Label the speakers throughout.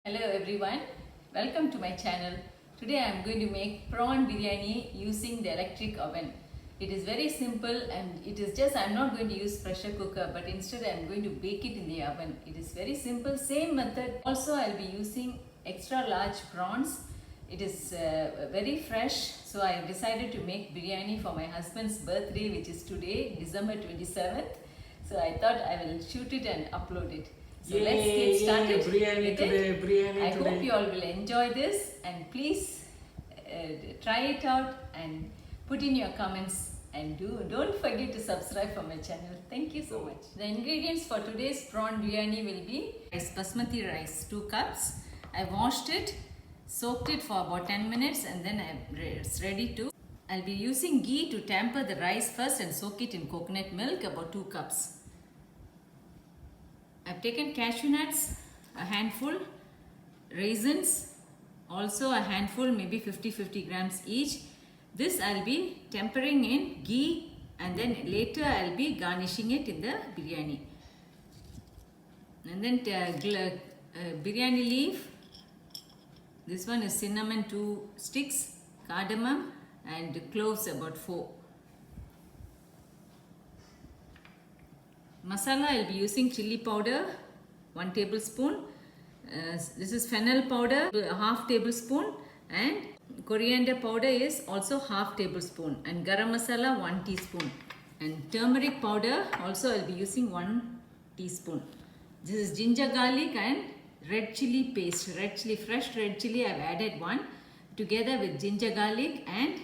Speaker 1: Hello everyone, welcome to my channel. Today I am going to make prawn biryani using the electric oven. It is very simple and I am not going to use pressure cooker, but instead I am going to bake it in the oven. It is very simple, same method. Also I will be using extra large prawns. It is very fresh, so I have decided to make biryani for my husband's birthday, which is today, December 27th. So I thought I will shoot it and upload it. So let's get started.
Speaker 2: Biryani today, biryani
Speaker 1: I
Speaker 2: today.
Speaker 1: hope you all will enjoy this, and please try it out and put in your comments, and don't forget to subscribe for my channel. Thank you so much. The ingredients for today's prawn biryani will be basmati rice 2 cups. I washed it, soaked it for about 10 minutes, and then it's ready to. I'll be using ghee to temper the rice first and soak it in coconut milk about 2 cups. I've taken cashew nuts, a handful, raisins, also a handful, maybe 50 grams each. This I'll be tempering in ghee, and then later I'll be garnishing it in the biryani. And then biryani leaf. This one is cinnamon 2 sticks, cardamom, and cloves about 4. Masala, I'll be using chili powder 1 tablespoon. This is fennel powder, half tablespoon, and coriander powder is also half tablespoon, and garam masala 1 teaspoon, and turmeric powder also I'll be using 1 teaspoon. This is ginger garlic and red chili paste. Fresh red chili I've added 1 together with ginger garlic and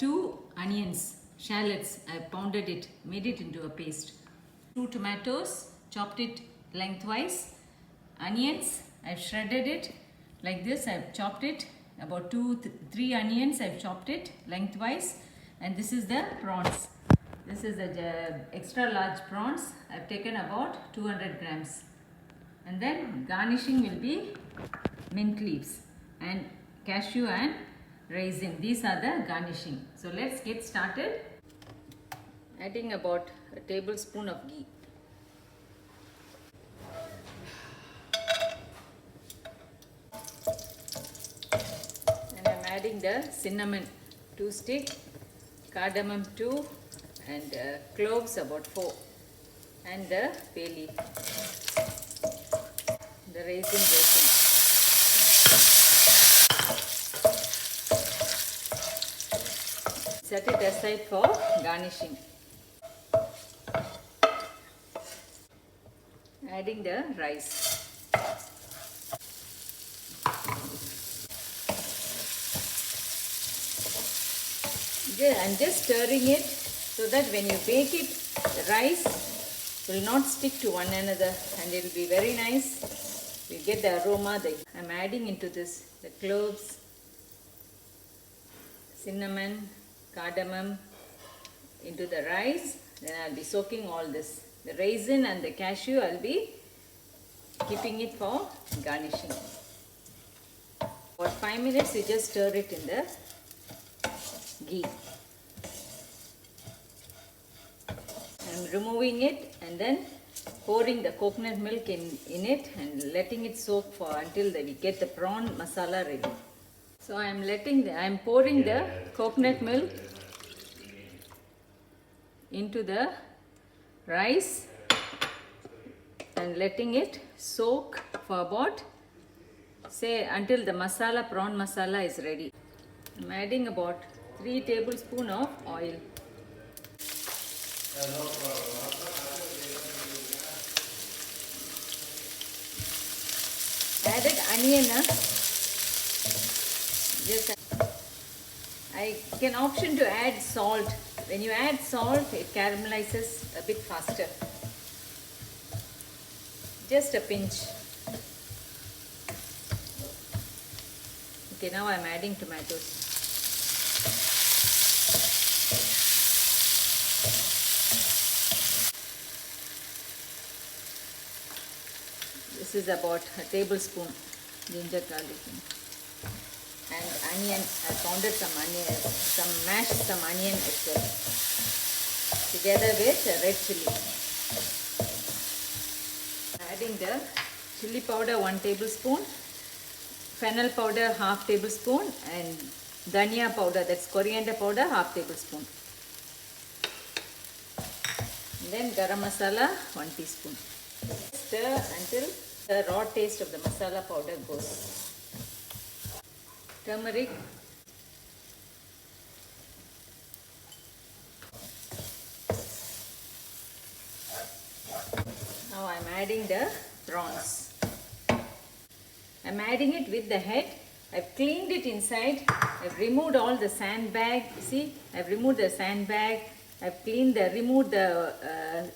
Speaker 1: 2 onions, shallots. I pounded it, made it into a paste. 2 tomatoes, chopped it lengthwise. Onions, I've shredded it like this. I've chopped it about 3 onions. I've chopped it lengthwise, and this is the prawns. This is the extra large prawns. I've taken about 200 grams, and then garnishing will be mint leaves and cashew and raisin. These are the garnishing. So let's get started. Adding about a tablespoon of ghee. And I'm adding the cinnamon 2 stick, cardamom 2, and cloves about 4, and the bay leaf, the raisin. Set it aside for garnishing. Adding the rice. I'm just stirring it so that when you bake it, the rice will not stick to one another, and it will be very nice. We get the aroma. I'm adding into this the cloves, cinnamon, cardamom into the rice. Then I'll be soaking all this. The raisin and the cashew, I'll be keeping it for garnishing. For 5 minutes, you just stir it in the ghee. I'm removing it and then pouring the coconut milk in it and letting it soak for until we get the prawn masala ready. So I'm pouring the coconut milk into the rice and letting it soak for about, say, until the prawn masala is ready. I'm adding about 3 tablespoons of oil. Added onion. I can option to add salt. When you add salt, it caramelizes a bit faster. Just a pinch. Okay, now I'm adding tomatoes. This is about a tablespoon ginger garlic. And onion, I pounded mashed some onion as well, together with red chili. Adding the chili powder 1 tablespoon, fennel powder half tablespoon, and dhania powder, that's coriander powder, half tablespoon. And then garam masala 1 teaspoon. Stir until the raw taste of the masala powder goes. Turmeric, now I am adding the prawns. I am adding it with the head. I have cleaned it inside. I have removed all the sandbag. See, I have removed the sandbag. I have removed the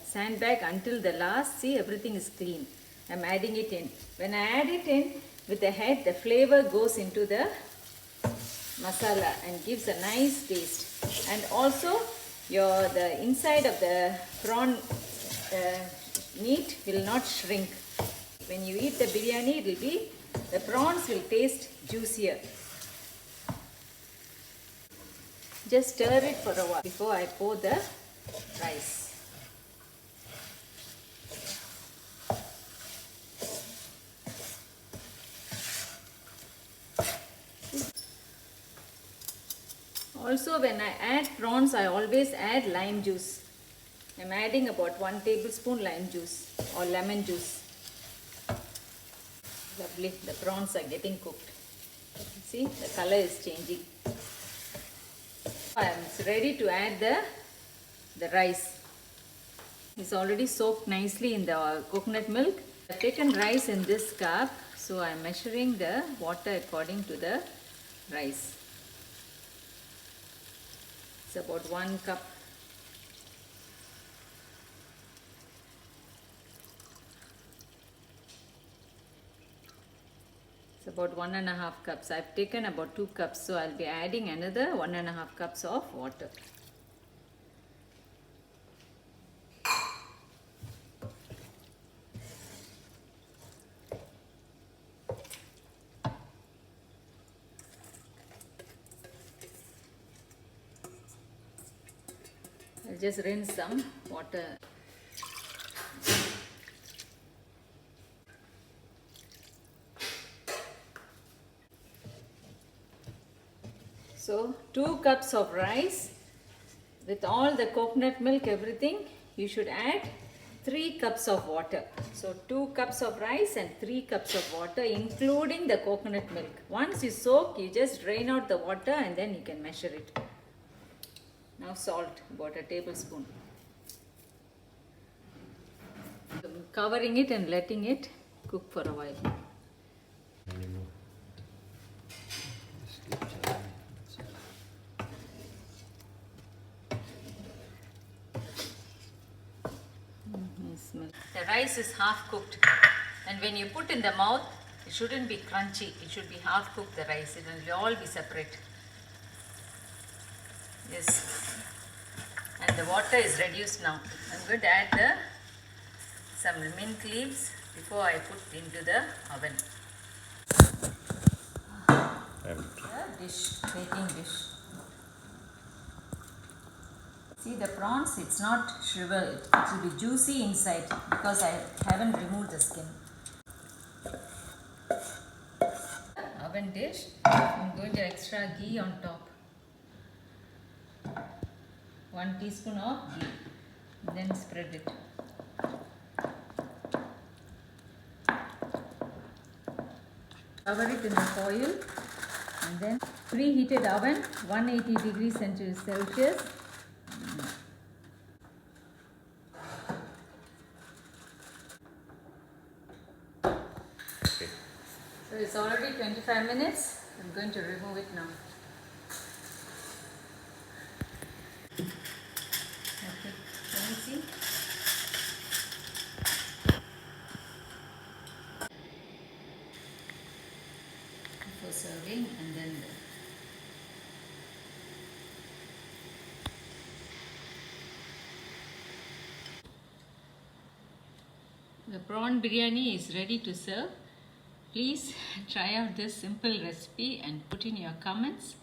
Speaker 1: sandbag until the last. See, everything is clean. I am adding it in. When I add it in with the head, the flavor goes into the masala and gives a nice taste. And also, the inside of the prawn meat will not shrink. When you eat the biryani, the prawns will taste juicier. Just stir it for a while before I pour the rice. Also, when I add prawns, I always add lime juice. I am adding about 1 tablespoon lime juice or lemon juice. Lovely, the prawns are getting cooked. See, the color is changing. I am ready to add the rice. It's already soaked nicely in the coconut milk. I have taken rice in this cup, so I am measuring the water according to the rice. It's about 1 cup. It's about 1.5 cups. I've taken about 2 cups, so I'll be adding another 1.5 cups of water. I'll just rinse some water. So 2 cups of rice with all the coconut milk, everything, you should add 3 cups of water. So 2 cups of rice and 3 cups of water, including the coconut milk. Once you soak, you just drain out the water and then you can measure it. Now salt, about a tablespoon. Covering it and letting it cook for a while. The rice is half cooked, and when you put in the mouth, it shouldn't be crunchy. It should be half cooked, the rice. It will all be separate. Yes. And the water is reduced now. I'm going to add some mint leaves before I put into the oven. Baking dish. See the prawns, it's not shriveled. It will be juicy inside because I haven't removed the skin. Oven dish. I'm going to extra ghee on top. 1 teaspoon of ghee. Then spread it. Cover it in the foil and then preheated oven 180 degrees Celsius. So it's already 25 minutes. I'm going to remove it now. Okay, can you see? For serving and then the prawn biryani is ready to serve. Please try out this simple recipe and put in your comments.